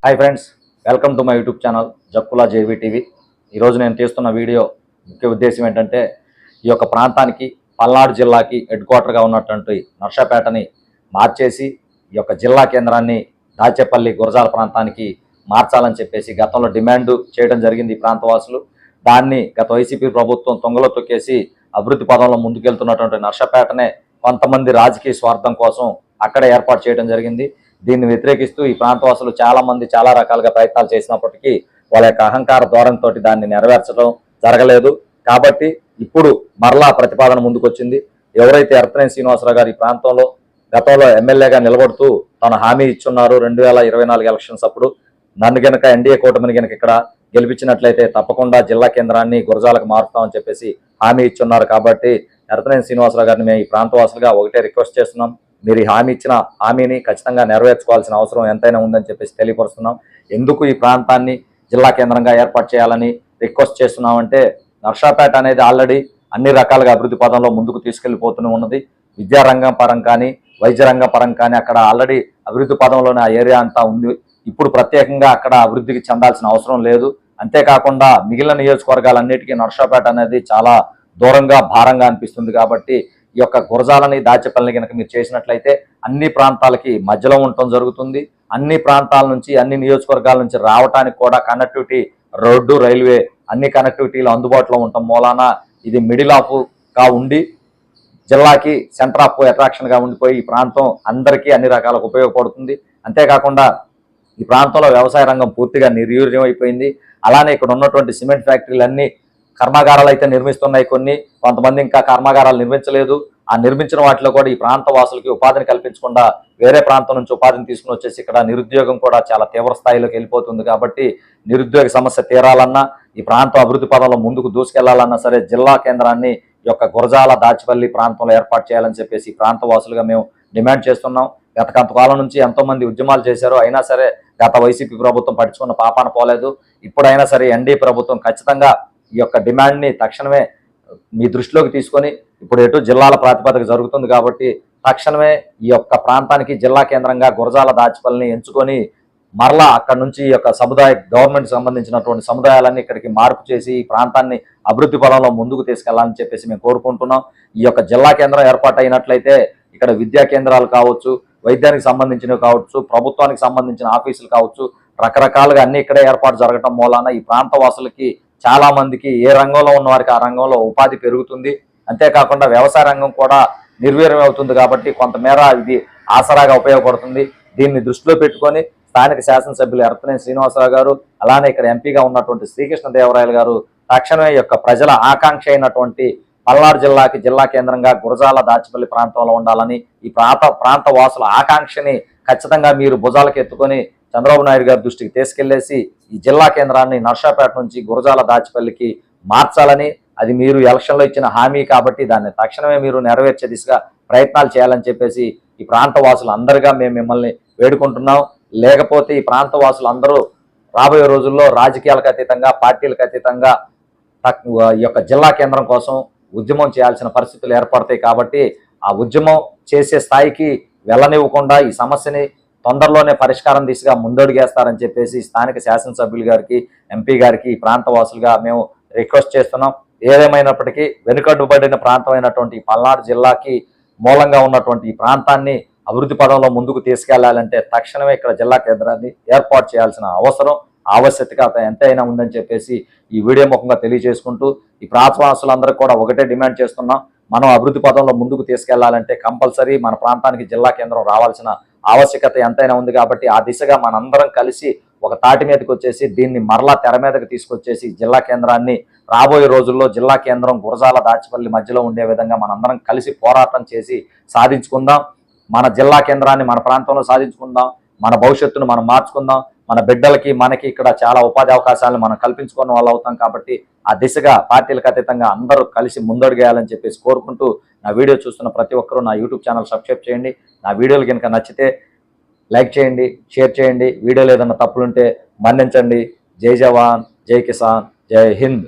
Hi friends, welcome to my YouTube channel జక్కులా JV TV. ఈరోజు నేను తీస్తున్న వీడియో ముఖ్య ఉద్దేశం ఏంటంటే, ఈ యొక్క ప్రాంతానికి పల్నాడు జిల్లాకి హెడ్ క్వార్టర్గా ఉన్నటువంటి నర్సాపేటని మార్చేసి ఈ యొక్క జిల్లా కేంద్రాన్ని దాచేపల్లి గురజాల ప్రాంతానికి మార్చాలని చెప్పేసి గతంలో డిమాండ్ చేయడం జరిగింది ఈ ప్రాంతవాసులు. దాన్ని గత వైసీపీ ప్రభుత్వం తొంగలో తొక్కేసి అభివృద్ధి పదంలో ముందుకెళ్తున్నటువంటి నర్సాపేటనే కొంతమంది రాజకీయ స్వార్థం కోసం అక్కడ ఏర్పాటు చేయడం జరిగింది. దీన్ని వ్యతిరేకిస్తూ ఈ ప్రాంతవాసులు చాలా మంది చాలా రకాలుగా ప్రయత్నాలు చేసినప్పటికీ వాళ్ళ యొక్క అహంకార ధోరణితో దాన్ని నెరవేర్చడం జరగలేదు. కాబట్టి ఇప్పుడు మరలా ప్రతిపాదన ముందుకొచ్చింది. ఎవరైతే ఎర్తనేని శ్రీనివాసరావు గారు ఈ ప్రాంతంలో గతంలో ఎమ్మెల్యేగా నిలబడుతూ తన హామీ ఇచ్చున్నారు 2024 ఎలక్షన్స్ అప్పుడు, నన్ను గనక ఎన్డీఏ కూటమిని గనక ఇక్కడ గెలిపించినట్లయితే తప్పకుండా జిల్లా కేంద్రాన్ని గురజాలకు మారుస్తామని చెప్పేసి హామీ ఇచ్చున్నారు. కాబట్టి ఎర్తనేని శ్రీనివాసరావు గారిని మేము ఈ ప్రాంతవాసులుగా ఒకటే రిక్వెస్ట్ చేస్తున్నాం, మీరు ఈ హామీ ఇచ్చిన హామీని ఖచ్చితంగా నెరవేర్చుకోవాల్సిన అవసరం ఎంతైనా ఉందని చెప్పేసి తెలియపరుస్తున్నాం. ఎందుకు ఈ ప్రాంతాన్ని జిల్లా కేంద్రంగా ఏర్పాటు చేయాలని రిక్వెస్ట్ చేస్తున్నామంటే, నర్సాపేట అనేది ఆల్రెడీ అన్ని రకాలుగా అభివృద్ధి పదంలో ముందుకు తీసుకెళ్లిపోతూనే ఉన్నది. విద్యారంగం పరం కానీ, వైద్య రంగం పరం కానీ అక్కడ ఆల్రెడీ అభివృద్ధి పదంలోనే ఆ ఏరియా అంతా ఉంది. ఇప్పుడు ప్రత్యేకంగా అక్కడ అభివృద్ధికి చెందాల్సిన అవసరం లేదు. అంతేకాకుండా మిగిలిన నియోజకవర్గాలన్నిటికీ నర్సాపేట అనేది చాలా దూరంగా భారంగా అనిపిస్తుంది. కాబట్టి ఈ యొక్క గురజాలని దాచేపల్లిని కనుక మీరు చేసినట్లయితే అన్ని ప్రాంతాలకి మధ్యలో ఉండటం జరుగుతుంది. అన్ని ప్రాంతాల నుంచి అన్ని నియోజకవర్గాల నుంచి రావడానికి కూడా కనెక్టివిటీ, రోడ్డు, రైల్వే అన్ని కనెక్టివిటీలు అందుబాటులో ఉండటం మూలాన ఇది మిడిల్ ఆఫ్గా ఉండి జిల్లాకి సెంటర్ ఆఫ్ అట్రాక్షన్గా ఉండిపోయి ఈ ప్రాంతం అందరికీ అన్ని రకాలకు ఉపయోగపడుతుంది. అంతేకాకుండా ఈ ప్రాంతంలో వ్యవసాయ రంగం పూర్తిగా నిర్వీర్యం అయిపోయింది. అలానే ఇక్కడ ఉన్నటువంటి సిమెంట్ ఫ్యాక్టరీలన్నీ కర్మాగారాలు అయితే నిర్మిస్తున్నాయి, కొంతమంది ఇంకా కర్మాగారాలు నిర్మించలేదు. ఆ నిర్మించిన వాటిలో కూడా ఈ ప్రాంత వాసులకి ఉపాధిని కల్పించకుండా వేరే ప్రాంతం నుంచి ఉపాధిని తీసుకుని వచ్చేసి ఇక్కడ నిరుద్యోగం కూడా చాలా తీవ్ర స్థాయిలోకి వెళ్ళిపోతుంది. కాబట్టి నిరుద్యోగ సమస్య తీరాలన్నా, ఈ ప్రాంతం అభివృద్ధి పదంలో ముందుకు దూసుకెళ్లాలన్నా సరే జిల్లా కేంద్రాన్ని ఈ యొక్క గురజాల దాచేపల్లి ప్రాంతంలో ఏర్పాటు చేయాలని చెప్పేసి ప్రాంత వాసులుగా మేము డిమాండ్ చేస్తున్నాం. గత కొంతకాలం నుంచి ఎంతోమంది ఉద్యమాలు చేశారు, అయినా సరే గత వైసీపీ ప్రభుత్వం పట్టించుకున్న పాపాన పోలేదు. ఇప్పుడైనా సరే ఎన్డీఏ ప్రభుత్వం ఖచ్చితంగా ఈ యొక్క డిమాండ్ని తక్షణమే మీ దృష్టిలోకి తీసుకొని, ఇప్పుడు ఎటు జిల్లాల ప్రాతిపదిక జరుగుతుంది కాబట్టి తక్షణమే ఈ యొక్క ప్రాంతానికి జిల్లా కేంద్రంగా గురజాల దాచేపల్లిని ఎంచుకొని మరలా అక్కడ నుంచి ఈ యొక్క సముదాయ గవర్నమెంట్ సంబంధించినటువంటి సముదాయాలన్నీ ఇక్కడికి మార్పు చేసి ఈ ప్రాంతాన్ని అభివృద్ధి పదంలో ముందుకు తీసుకెళ్లాలని చెప్పేసి మేము కోరుకుంటున్నాం. ఈ యొక్క జిల్లా కేంద్రం ఏర్పాటు అయినట్లయితే ఇక్కడ విద్యా కేంద్రాలు కావచ్చు, వైద్యానికి సంబంధించినవి కావచ్చు, ప్రభుత్వానికి సంబంధించిన ఆఫీసులు కావచ్చు, రకరకాలుగా అన్ని ఇక్కడే ఏర్పాటు జరగటం మూలాన ఈ ప్రాంత వాసులకి చాలా మందికి ఏ రంగంలో ఉన్న వారికి ఆ రంగంలో ఉపాధి పెరుగుతుంది. అంతేకాకుండా వ్యవసాయ రంగం కూడా నిర్వీర్యం అవుతుంది. కాబట్టి కొంతమేర ఇది ఆసరాగా ఉపయోగపడుతుంది. దీన్ని దృష్టిలో పెట్టుకొని స్థానిక శాసనసభ్యులు ఎర్తనేని శ్రీనివాసరావు గారు, అలానే ఇక్కడ ఎంపీగా ఉన్నటువంటి శ్రీకృష్ణదేవరాయలు గారు తక్షణమే యొక్క ప్రజల ఆకాంక్ష అయినటువంటి పల్నాడు జిల్లాకి జిల్లా కేంద్రంగా గురజాల దాచేపల్లి ప్రాంతంలో ఉండాలని, ఈ ప్రాంత వాసుల ఆకాంక్షని ఖచ్చితంగా మీరు భుజాలకు ఎత్తుకొని చంద్రబాబు నాయుడు గారి దృష్టికి తీసుకెళ్లేసి ఈ జిల్లా కేంద్రాన్ని నర్సాపేట నుంచి గురజాల దాచేపల్లికి మార్చాలని, అది మీరు ఎలక్షన్లో ఇచ్చిన హామీ కాబట్టి దాన్ని తక్షణమే మీరు నెరవేర్చే దిశగా ప్రయత్నాలు చేయాలని చెప్పేసి ఈ ప్రాంత వాసులు అందరిగా మేము మిమ్మల్ని వేడుకుంటున్నాం. లేకపోతే ఈ ప్రాంత వాసులు అందరూ రాబోయే రోజుల్లో రాజకీయాలకు అతీతంగా, పార్టీలకు అతీతంగా ఈ యొక్క జిల్లా కేంద్రం కోసం ఉద్యమం చేయాల్సిన పరిస్థితులు ఏర్పడతాయి. కాబట్టి ఆ ఉద్యమం చేసే స్థాయికి వెళ్ళనివ్వకుండా ఈ సమస్యని తొందరలోనే పరిష్కారం దిశగా ముందడుగేస్తారని చెప్పేసి స్థానిక శాసనసభ్యులు గారికి, ఎంపీ గారికి ఈ ప్రాంత వాసులుగా మేము రిక్వెస్ట్ చేస్తున్నాం. ఏదేమైనప్పటికీ వెనుకబడిన ప్రాంతమైనటువంటి పల్నాడు జిల్లాకి మూలంగా ఉన్నటువంటి ఈ ప్రాంతాన్ని అభివృద్ధి పదంలో ముందుకు తీసుకెళ్లాలంటే తక్షణమే ఇక్కడ జిల్లా కేంద్రాన్ని ఏర్పాటు చేయాల్సిన ఆవశ్యకత ఎంతైనా ఉందని చెప్పేసి ఈ వీడియో ముఖంగా తెలియజేసుకుంటూ ఈ ప్రాంతవాసులందరూ కూడా ఒకటే డిమాండ్ చేస్తున్నాం, మనం అభివృద్ధి పదంలో ముందుకు తీసుకెళ్లాలంటే కంపల్సరీ మన ప్రాంతానికి జిల్లా కేంద్రం రావాల్సిన ఆవశ్యకత ఎంతైనా ఉంది. కాబట్టి ఆ దిశగా మనందరం కలిసి ఒక తాటి మీదకి వచ్చేసి దీన్ని మరలా తెర మీదకి తీసుకొచ్చేసి జిల్లా కేంద్రాన్ని రాబోయే రోజుల్లో జిల్లా కేంద్రం గురజాల దాచేపల్లి మధ్యలో ఉండే విధంగా మనందరం కలిసి పోరాటం చేసి సాధించుకుందాం. మన జిల్లా కేంద్రాన్ని మన ప్రాంతంలో సాధించుకుందాం, మన భవిష్యత్తును మనం మార్చుకుందాం, మన బిడ్డలకి మనకి ఇక్కడ చాలా ఉపాధి అవకాశాలను మనం కల్పించుకున్న వాళ్ళు అవుతాం. కాబట్టి ఆ దిశగా పార్టీలకు అతీతంగా అందరూ కలిసి ముందడుగేయాలని చెప్పేసి కోరుకుంటూ, నా వీడియో చూస్తున్న ప్రతి ఒక్కరూ నా యూట్యూబ్ ఛానల్ సబ్స్క్రైబ్ చేయండి. నా వీడియోలు కనుక నచ్చితే లైక్ చేయండి, షేర్ చేయండి. వీడియోలో ఏదైనా తప్పులుంటే మన్నించండి. జై జవాన్, జై కిసాన్, జై హింద్.